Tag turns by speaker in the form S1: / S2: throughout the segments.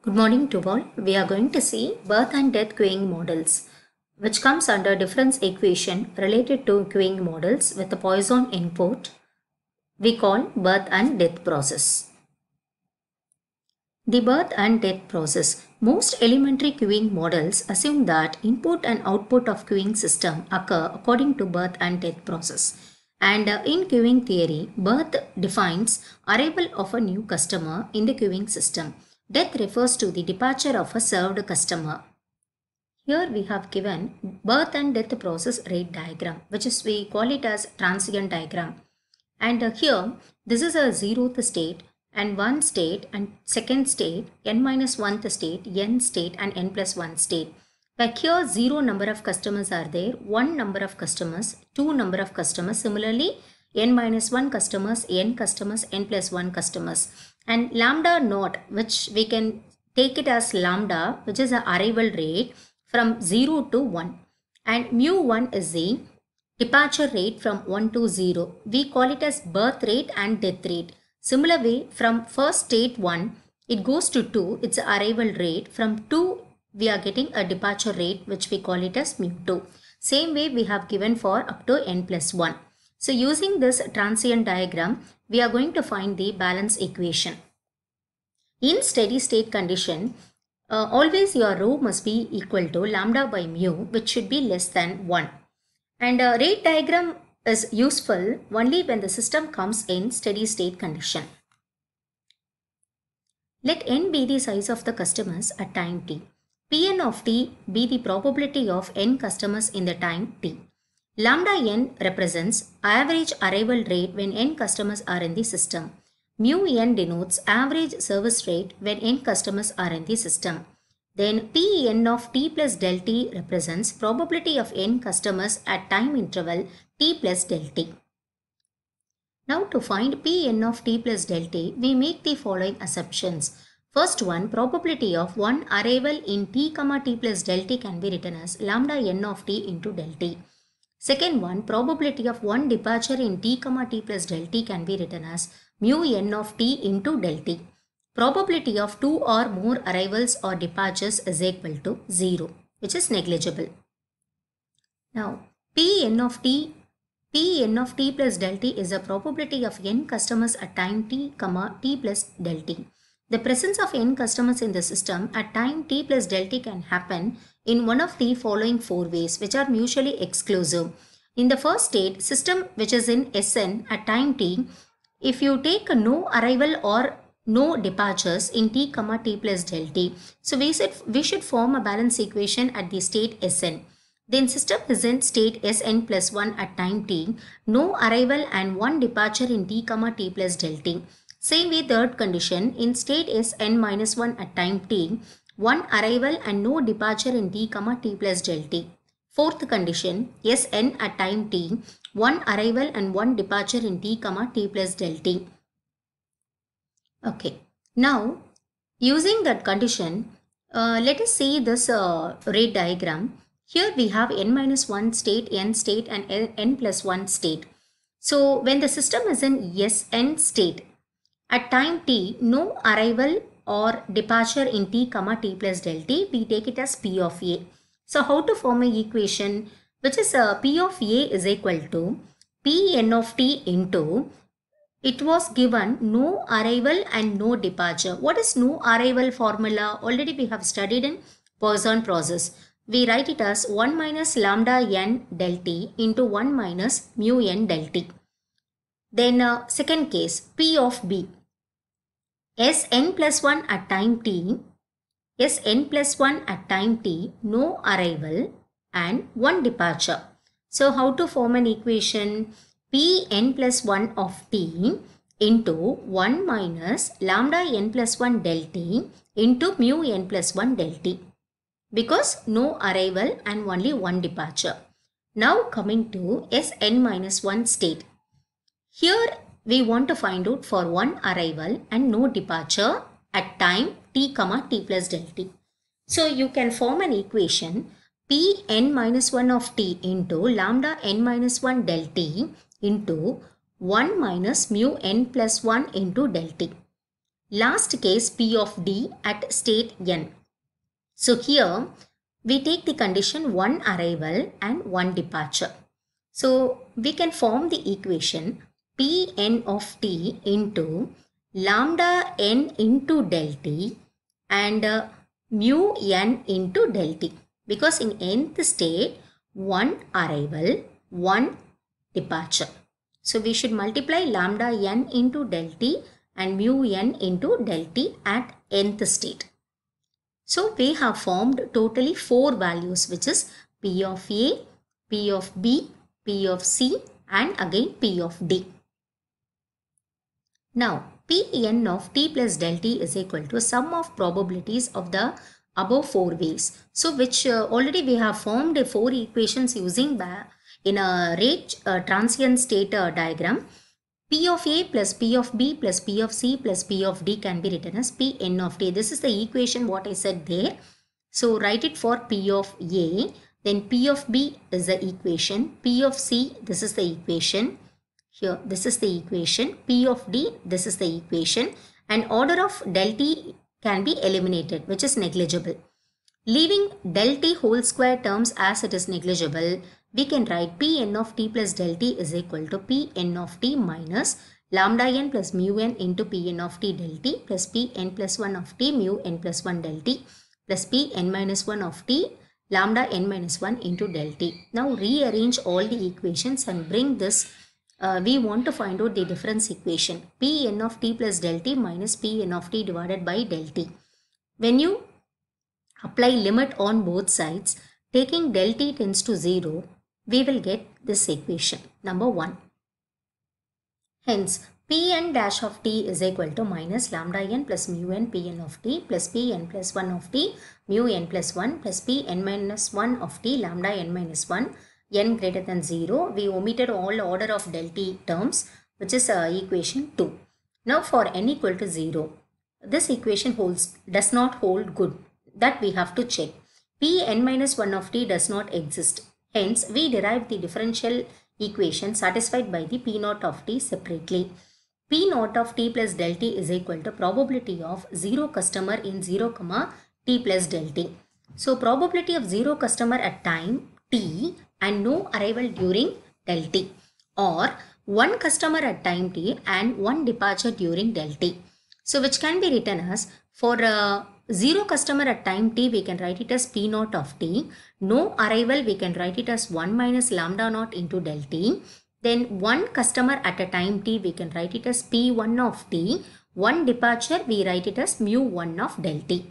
S1: Good morning to all. We are going to see birth and death queuing models, which comes under difference equation related to queuing models with a Poisson input. We call birth and death process. The birth and death process. Most elementary queuing models assume that input and output of queuing system occur according to birth and death process. And in queuing theory, birth defines arrival of a new customer in the queuing system. Death refers to the departure of a served customer. Here we have given birth and death process rate diagram, which is we call it as transient diagram. And here this is a zeroth state and one state and second state, n minus 1th state, n state and n plus 1 state. Like here 0 number of customers are there, 1 number of customers, 2 number of customers. Similarly, n minus 1 customers, n customers, n plus 1 customers. And lambda naught, which we can take it as lambda, which is the arrival rate from 0 to 1. And mu 1 is the departure rate from 1 to 0. We call it as birth rate and death rate. Similar way, from first state 1, it goes to 2, it's the arrival rate. From 2, we are getting a departure rate, which we call it as mu 2. Same way we have given for up to n plus 1. So using this transient diagram, we are going to find the balance equation. In steady state condition, always your rho must be equal to lambda by mu, which should be less than 1. And rate diagram is useful only when the system comes in steady state condition. Let n be the size of the customers at time t. Pn of t be the probability of n customers in the time t. Lambda n represents average arrival rate when n customers are in the system. Mu n denotes average service rate when n customers are in the system. Then Pn of t plus del t represents probability of n customers at time interval t plus del t. Now to find Pn of t plus del t, we make the following assumptions. First one, probability of one arrival in t comma t plus del t can be written as lambda n of t into del t. Second one, probability of one departure in t comma t plus del t can be written as mu n of t into del t. Probability of two or more arrivals or departures is equal to 0, which is negligible. Now, Pn of t plus del t is the probability of n customers at time t, t plus del t. The presence of n customers in the system at time t plus del t can happen in one of the following 4 ways, which are mutually exclusive. In the first state, system which is in Sn at time t, if you take no arrival or no departures in t comma t plus del t, so we should form a balance equation at the state Sn. Then system is in state Sn plus 1 at time t, no arrival and one departure in t comma t plus del t. Same way third condition, in state Sn minus 1 at time t, one arrival and no departure in t comma t plus del t. Fourth condition, Sn at time t, one arrival and one departure in t comma t plus del t. Okay, now using that condition, let us see this rate diagram. Here we have n minus 1 state, n state and n plus 1 state. So when the system is in Sn state, at time t, no arrival or departure in t comma t plus del t, we take it as P of A. So how to form an equation, which is P of A is equal to Pn of t into, it was given no arrival and no departure. What is no arrival formula? Already we have studied in Poisson process. We write it as 1 minus lambda n del t into 1 minus mu n del t. Then second case, P of B. Sn plus 1 at time t, Sn plus 1 at time t, no arrival and one departure. So how to form an equation? Pn plus 1 of t into 1 minus lambda n plus 1 del t into mu n plus 1 del t. Because no arrival and only one departure. Now coming to Sn minus 1 state. Here we want to find out for one arrival and no departure at time t comma t plus del t. So you can form an equation Pn minus 1 of t into lambda n minus 1 del t into 1 minus mu n plus 1 into del t. Last case P of D at state n. So here we take the condition 1 arrival and 1 departure. So we can form the equation Pn of t into lambda n into del t and mu n into del t, because in nth state 1 arrival, 1 departure. So we should multiply lambda n into del t and mu n into del t at nth state. So we have formed totally 4 values, which is P of A, P of B, P of C and again P of D. Now Pn of t plus del t is equal to sum of probabilities of the above 4 ways. So which already we have formed 4 equations using in a rate transient state diagram. P of A plus P of B plus P of C plus P of D can be written as Pn of t. This is the equation what I said there. So write it for P of A. Then P of B is the equation. P of C, this is the equation. Here, this is the equation. P of D, this is the equation. And order of del t can be eliminated, which is negligible. Leaving del t whole square terms as it is negligible, we can write Pn of t plus del t is equal to Pn of t minus lambda n plus mu n into Pn of t del t plus Pn plus 1 of t mu n plus 1 del t plus Pn minus 1 of t lambda n minus 1 into del t. Now rearrange all the equations and bring this. We want to find out the difference equation. Pn of t plus del t minus Pn of t divided by del t. When you apply limit on both sides, taking del t tends to 0, we will get this equation, number 1. Hence, Pn dash of t is equal to minus lambda n plus mu n Pn of t plus Pn plus 1 of t mu n plus 1 plus Pn minus 1 of t lambda n minus 1 n greater than 0. We omitted all order of del t terms, which is equation 2. Now for n equal to 0, this equation does not hold good. That we have to check. Pn minus 1 of t does not exist. Hence, we derive the differential equation satisfied by the P naught of t separately. P naught of t plus del t is equal to probability of 0 customer in 0, t plus del t. So, probability of 0 customer at time t and no arrival during del t, or 1 customer at time t and 1 departure during del t. So, which can be written as for 0 customer at time t, we can write it as P naught of t. No arrival, we can write it as 1 minus lambda naught into del t. Then 1 customer at a time t, we can write it as P1 of t. 1 departure, we write it as mu1 of del t.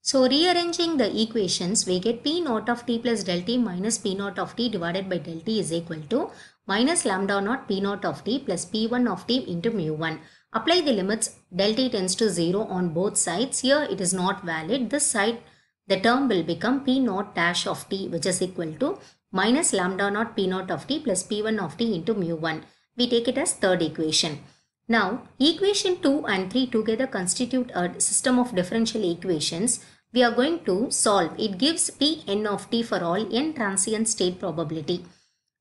S1: So rearranging the equations, we get P naught of t plus del t minus P naught of t divided by del t is equal to minus lambda naught P naught of t plus P1 of t into mu1. Apply the limits, del t tends to 0 on both sides. Here it is not valid. This side, the term will become P naught dash of t, which is equal to minus lambda naught P naught of t plus P1 of t into mu1. We take it as third equation. Now, equation 2 and 3 together constitute a system of differential equations. We are going to solve. It gives Pn of t for all n transient state probability.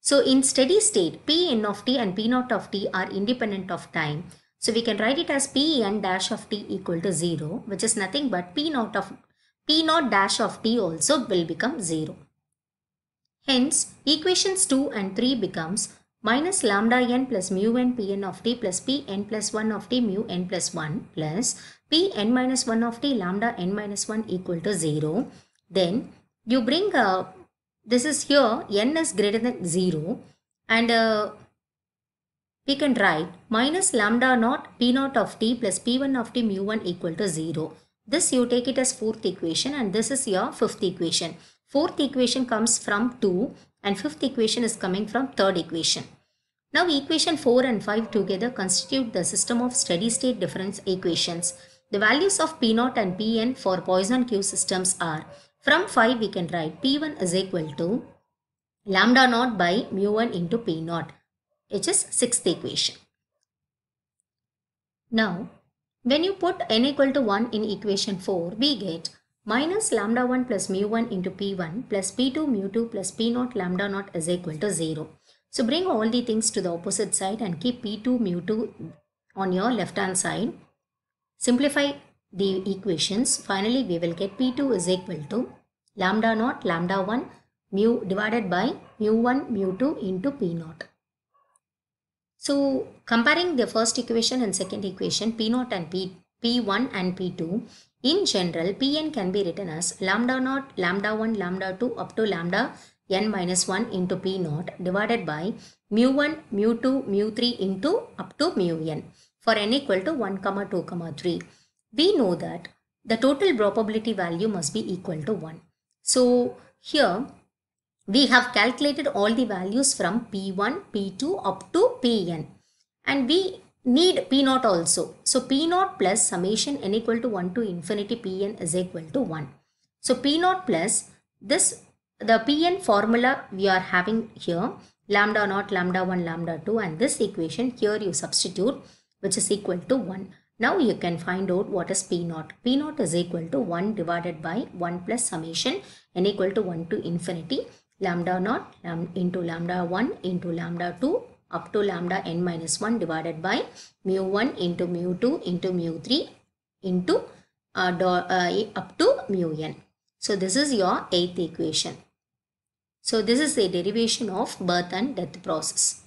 S1: So, in steady state, Pn of t and P naught of t are independent of time. So we can write it as Pn dash of t equal to 0, which is nothing but P naught dash of t also will become 0. Hence, equations 2 and 3 becomes minus lambda n plus mu n Pn of t plus Pn plus 1 of t mu n plus 1 plus Pn minus 1 of t lambda n minus 1 equal to 0. Then you bring this is here n is greater than 0 and we can write minus lambda naught P naught of t plus P1 of t mu1 equal to 0. This you take it as fourth equation and this is your fifth equation. Fourth equation comes from 2 and fifth equation is coming from third equation. Now equation 4 and 5 together constitute the system of steady state difference equations. The values of P naught and Pn for Poisson Q systems are, from 5 we can write P1 is equal to lambda naught by mu1 into P naught, which is sixth equation. Now, when you put n equal to 1 in equation 4, we get minus lambda 1 plus mu1 into P1 plus P2 mu2 plus P naught lambda naught is equal to 0. So, bring all the things to the opposite side and keep P2 mu2 on your left hand side. Simplify the equations. Finally, we will get P2 is equal to lambda naught lambda 1 mu divided by mu1 mu2 into P naught. So comparing the first equation and second equation, P0 and P1 and P2, in general, Pn can be written as lambda naught lambda 1 lambda 2 up to lambda n minus 1 into P0 divided by mu1 mu2 mu3 into up to mu n for n equal to 1 comma 2 comma 3. We know that the total probability value must be equal to 1. So here we have calculated all the values from P1, P2 up to Pn, and we need P0 also. So P0 plus summation n equal to 1 to infinity Pn is equal to 1. So P0 plus this, the Pn formula we are having here, lambda naught lambda 1 lambda 2, and this equation here you substitute, which is equal to 1. Now you can find out what is P0. P0 is equal to 1 divided by 1 plus summation n equal to 1 to infinity lambda naught into lambda 1 into lambda 2 up to lambda n minus 1 divided by mu1 into mu2 into mu3 into up to mu n. So this is your 8th equation. So this is the derivation of birth and death process.